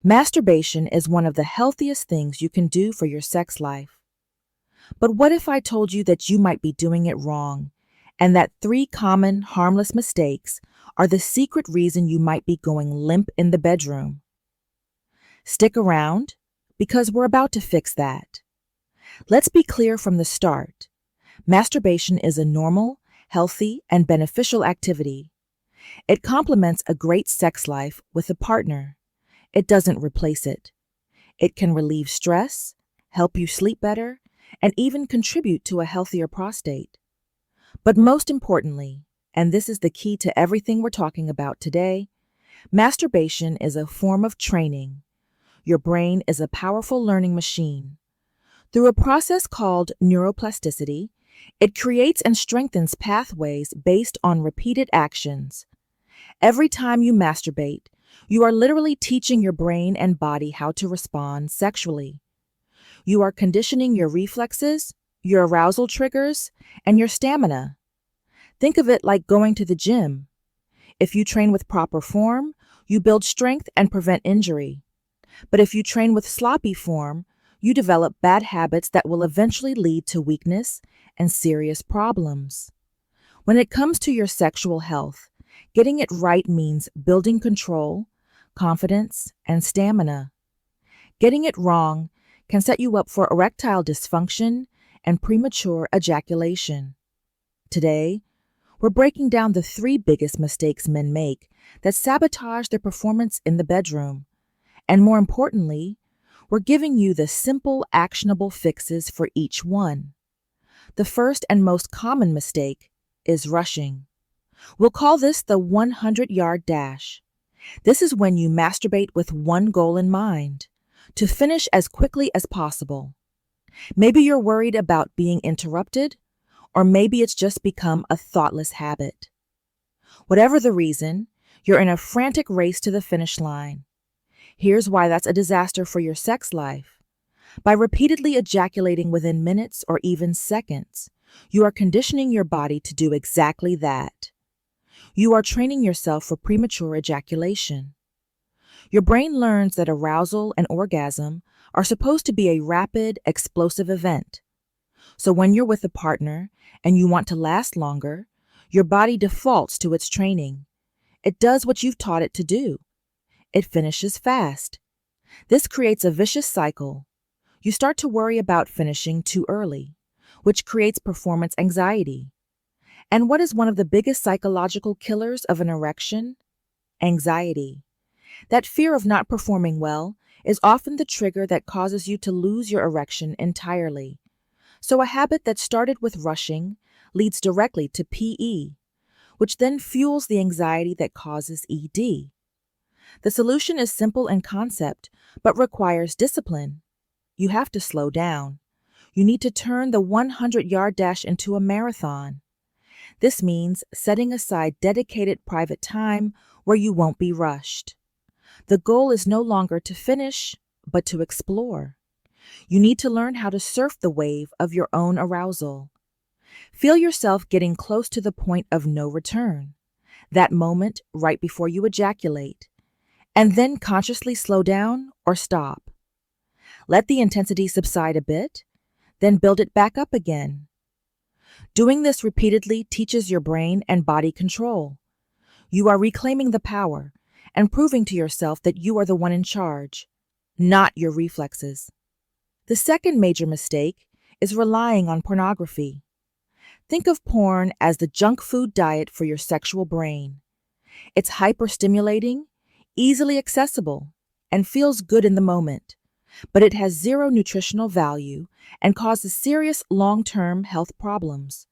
Masturbation is one of the healthiest things you can do for your sex life. But what if I told you that you might be doing it wrong, and that 3 common harmless mistakes are the secret reason you might be going limp in the bedroom? Stick around, because we're about to fix that. Let's be clear from the start. Masturbation is a normal, healthy, and beneficial activity. It complements a great sex life with a partner. It doesn't replace it. It can relieve stress, help you sleep better, and even contribute to a healthier prostate. But most importantly, and this is the key to everything we're talking about today, masturbation is a form of training. Your brain is a powerful learning machine. Through a process called neuroplasticity, it creates and strengthens pathways based on repeated actions. Every time you masturbate, you are literally teaching your brain and body how to respond sexually. You are conditioning your reflexes, your arousal triggers, and your stamina. Think of it like going to the gym. If you train with proper form, you build strength and prevent injury. But if you train with sloppy form, you develop bad habits that will eventually lead to weakness and serious problems. When it comes to your sexual health, getting it right means building control, confidence, and stamina. Getting it wrong can set you up for erectile dysfunction and premature ejaculation. Today, we're breaking down the 3 biggest mistakes men make that sabotage their performance in the bedroom. And more importantly, we're giving you the simple, actionable fixes for each one. The first and most common mistake is rushing. We'll call this the 100-yard dash. This is when you masturbate with one goal in mind: to finish as quickly as possible. Maybe you're worried about being interrupted, or maybe it's just become a thoughtless habit. Whatever the reason, you're in a frantic race to the finish line. Here's why that's a disaster for your sex life. By repeatedly ejaculating within minutes or even seconds, you are conditioning your body to do exactly that. You are training yourself for premature ejaculation. Your brain learns that arousal and orgasm are supposed to be a rapid, explosive event. So when you're with a partner and you want to last longer, your body defaults to its training. It does what you've taught it to do. It finishes fast. This creates a vicious cycle. You start to worry about finishing too early, which creates performance anxiety. And what is one of the biggest psychological killers of an erection? Anxiety. That fear of not performing well is often the trigger that causes you to lose your erection entirely. So a habit that started with rushing leads directly to PE, which then fuels the anxiety that causes ED. The solution is simple in concept, but requires discipline. You have to slow down. You need to turn the 100-yard dash into a marathon. This means setting aside dedicated private time where you won't be rushed. The goal is no longer to finish, but to explore. You need to learn how to surf the wave of your own arousal. Feel yourself getting close to the point of no return, that moment right before you ejaculate, and then consciously slow down or stop. Let the intensity subside a bit, then build it back up again. Doing this repeatedly teaches your brain and body control. You are reclaiming the power and proving to yourself that you are the one in charge, not your reflexes. The second major mistake is relying on pornography. Think of porn as the junk food diet for your sexual brain. It's hyper-stimulating, easily accessible, and feels good in the moment, but it has zero nutritional value and causes serious long-term health problems.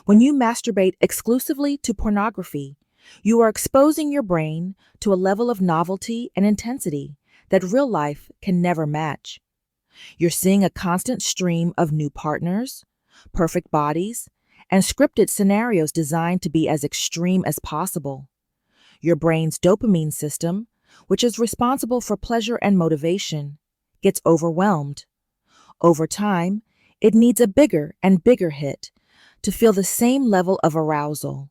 When you masturbate exclusively to pornography, you are exposing your brain to a level of novelty and intensity that real life can never match. You're seeing a constant stream of new partners, perfect bodies, and scripted scenarios designed to be as extreme as possible. Your brain's dopamine system, which is responsible for pleasure and motivation, gets overwhelmed. Over time, it needs a bigger and bigger hit to feel the same level of arousal.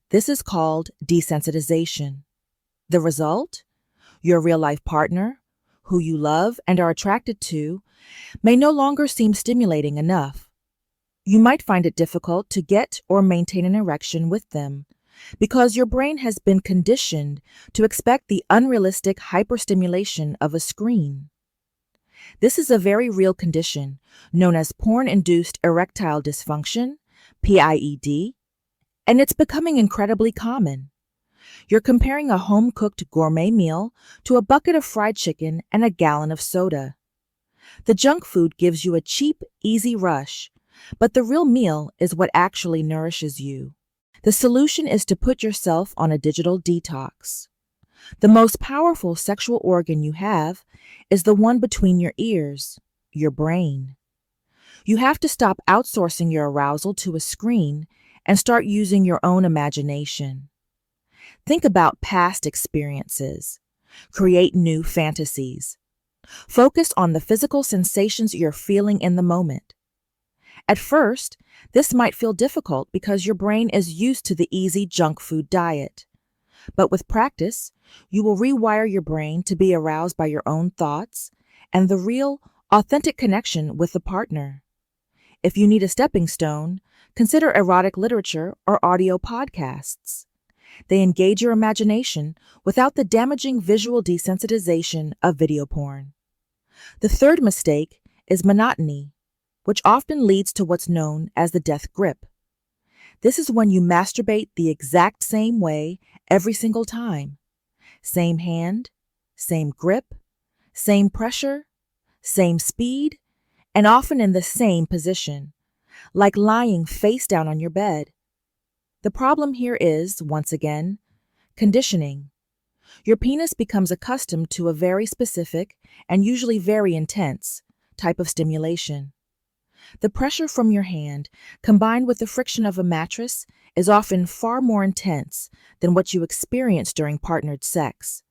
This is called desensitization. The result? Your real-life partner, who you love and are attracted to, may no longer seem stimulating enough. You might find it difficult to get or maintain an erection with them because your brain has been conditioned to expect the unrealistic hyperstimulation of a screen. This is a very real condition known as porn-induced erectile dysfunction, PIED, and it's becoming incredibly common. You're comparing a home-cooked gourmet meal to a bucket of fried chicken and a gallon of soda. The junk food gives you a cheap, easy rush, but the real meal is what actually nourishes you. The solution is to put yourself on a digital detox. The most powerful sexual organ you have is the one between your ears, your brain. You have to stop outsourcing your arousal to a screen and start using your own imagination. Think about past experiences. Create new fantasies. Focus on the physical sensations you're feeling in the moment. At first, this might feel difficult because your brain is used to the easy junk food diet. But with practice, you will rewire your brain to be aroused by your own thoughts and the real, authentic connection with the partner. If you need a stepping stone, consider erotic literature or audio podcasts. They engage your imagination without the damaging visual desensitization of video porn. The third mistake is monotony, which often leads to what's known as the death grip. This is when you masturbate the exact same way every single time. Same hand, same grip, same pressure, same speed, and often in the same position, like lying face down on your bed. The problem here is, once again, conditioning. Your penis becomes accustomed to a very specific, and usually very intense, type of stimulation. The pressure from your hand, combined with the friction of a mattress, is often far more intense than what you experience during partnered sex.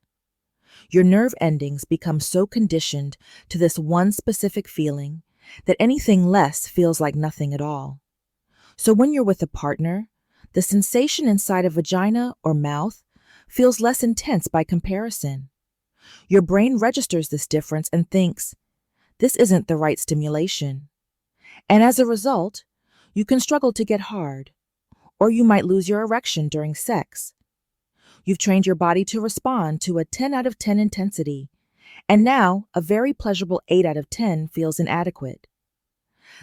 Your nerve endings become so conditioned to this one specific feeling that anything less feels like nothing at all. So when you're with a partner, the sensation inside a vagina or mouth feels less intense by comparison. Your brain registers this difference and thinks, this isn't the right stimulation. And as a result, you can struggle to get hard, or you might lose your erection during sex. You've trained your body to respond to a 10 out of 10 intensity, and now a very pleasurable 8 out of 10 feels inadequate.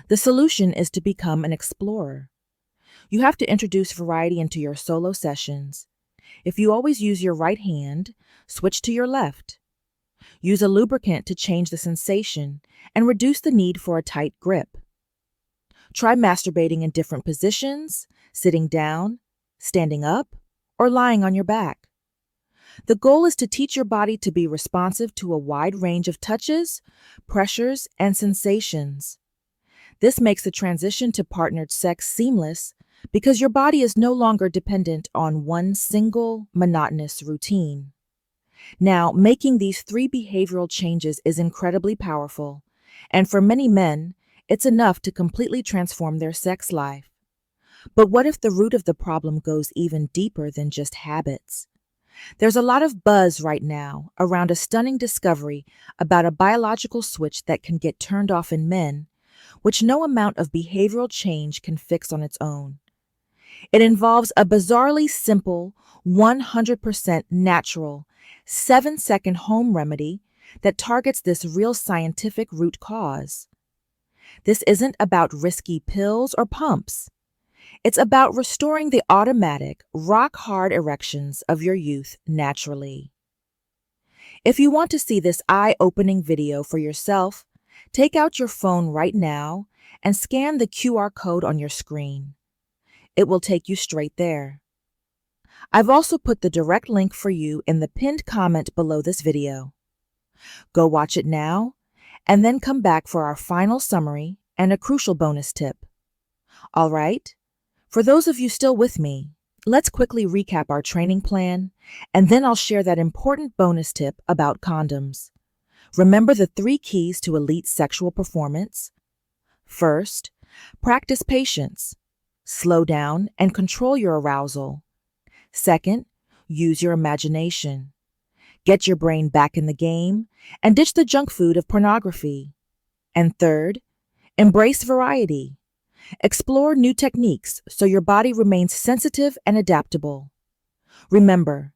The solution is to become an explorer. You have to introduce variety into your solo sessions. If you always use your right hand, switch to your left. Use a lubricant to change the sensation and reduce the need for a tight grip. Try masturbating in different positions, sitting down, standing up, or lying on your back. The goal is to teach your body to be responsive to a wide range of touches, pressures, and sensations. This makes the transition to partnered sex seamless because your body is no longer dependent on one single, monotonous routine. Now, making these 3 behavioral changes is incredibly powerful, and for many men, it's enough to completely transform their sex life. But what if the root of the problem goes even deeper than just habits? There's a lot of buzz right now around a stunning discovery about a biological switch that can get turned off in men, which no amount of behavioral change can fix on its own. It involves a bizarrely simple, 100% natural, 7-second home remedy that targets this real scientific root cause. This isn't about risky pills or pumps. It's about restoring the automatic, rock-hard erections of your youth naturally. If you want to see this eye-opening video for yourself, take out your phone right now and scan the QR code on your screen. It will take you straight there. I've also put the direct link for you in the pinned comment below this video. Go watch it now, and then come back for our final summary and a crucial bonus tip. All right, for those of you still with me, let's quickly recap our training plan, and then I'll share that important bonus tip about condoms. Remember the 3 keys to elite sexual performance? First, practice patience. Slow down and control your arousal. Second, use your imagination. Get your brain back in the game and ditch the junk food of pornography. And third, embrace variety. Explore new techniques so your body remains sensitive and adaptable. Remember,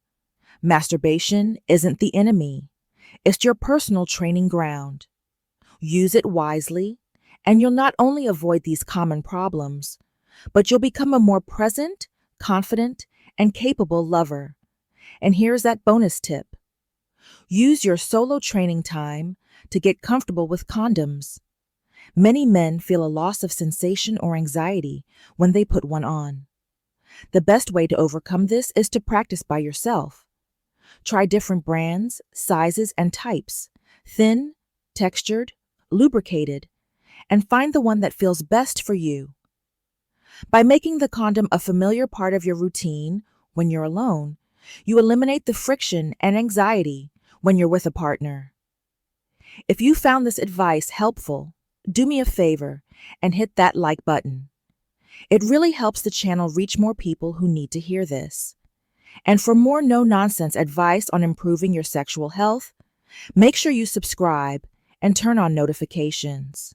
masturbation isn't the enemy. It's your personal training ground. Use it wisely, and you'll not only avoid these common problems, but you'll become a more present, confident, and capable lover. And here's that bonus tip. Use your solo training time to get comfortable with condoms. Many men feel a loss of sensation or anxiety when they put one on. The best way to overcome this is to practice by yourself. Try different brands, sizes, and types, thin, textured, lubricated, and find the one that feels best for you. By making the condom a familiar part of your routine when you're alone, you eliminate the friction and anxiety when you're with a partner. If you found this advice helpful, do me a favor and hit that like button. It really helps the channel reach more people who need to hear this. And for more no-nonsense advice on improving your sexual health, make sure you subscribe and turn on notifications.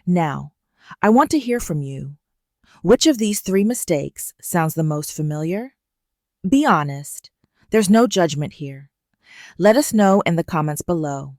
Now, I want to hear from you. Which of these 3 mistakes sounds the most familiar? Be honest. There's no judgment here. Let us know in the comments below.